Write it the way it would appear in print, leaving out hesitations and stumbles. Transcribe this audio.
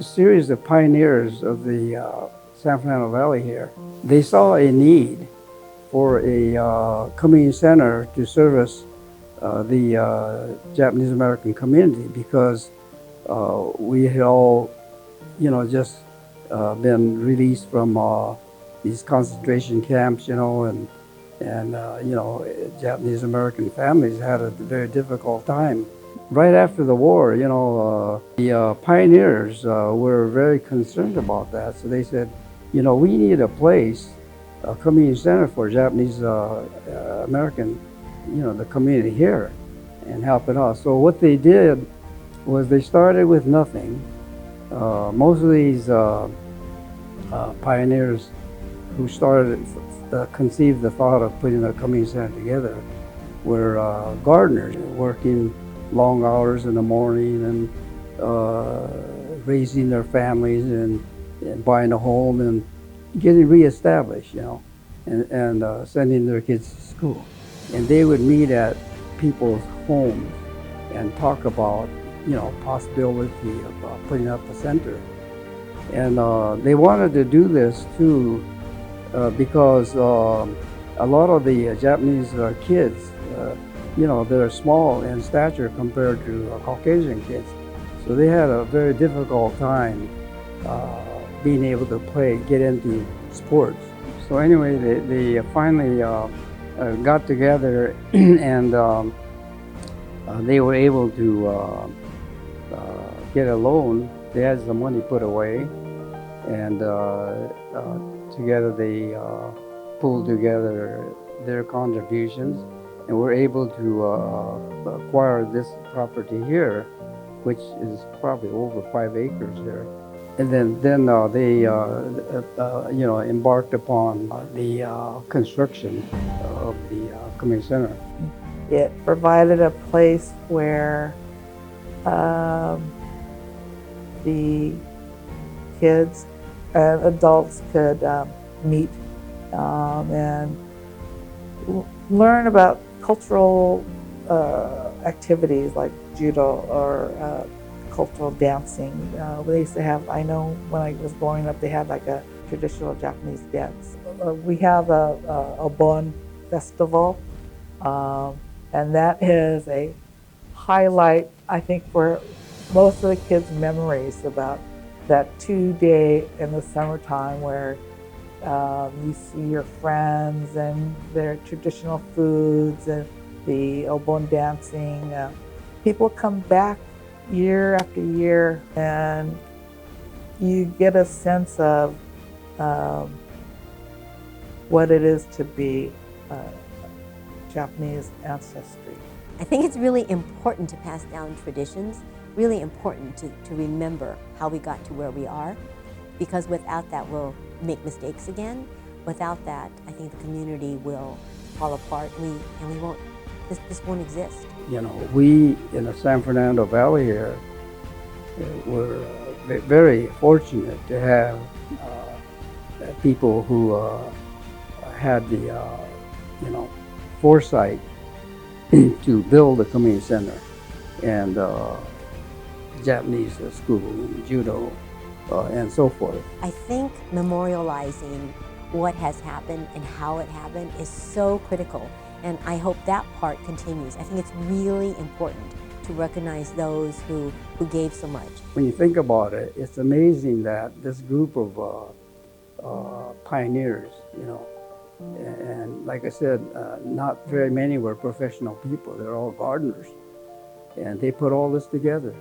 series of pioneers of the San Fernando Valley here, they saw a need for a community center to service the Japanese American community, because we had all, just been released from these concentration camps, and Japanese American families had a very difficult time. Right after the war, the pioneers were very concerned about that. So they said, we need a place, a community center for Japanese American, the community here, and help it out. So what they did was they started with nothing. Most of these pioneers who conceived the thought of putting a community center together were gardeners, working long hours in the morning and raising their families and buying a home and getting reestablished, and sending their kids to school. And they would meet at people's homes and talk about, possibility of putting up a center. And they wanted to do this too because a lot of the Japanese kids, they're small in stature compared to Caucasian kids. So they had a very difficult time being able to get into sports. So anyway, they finally got together and they were able to get a loan. They had some money put away, and together they pulled together their contributions, and were able to acquire this property here, which is probably over 5 acres there. And then they embarked upon the construction of the community center. It provided a place where the kids and adults could meet and learn about cultural activities like judo or cultural dancing. They used to have, I know when I was growing up, they had like a traditional Japanese dance. We have a Bon festival, and that is a highlight, I think, for most of the kids' memories about that 2-day in the summertime where you see your friends and their traditional foods and the Obon dancing. People come back year after year, and you get a sense of what it is to be Japanese ancestry. I think it's really important to pass down traditions, really important to remember how we got to where we are, because without that we'll make mistakes again. Without that, I think the community will fall apart, and we won't, this won't exist. We in the San Fernando Valley here were very fortunate to have people who had the foresight to build a community center and Japanese school, judo, and so forth. I think memorializing what has happened and how it happened is so critical, and I hope that part continues. I think it's really important to recognize those who gave so much. When you think about it, it's amazing that this group of pioneers, and like I said, not very many were professional people. They're all gardeners, and they put all this together.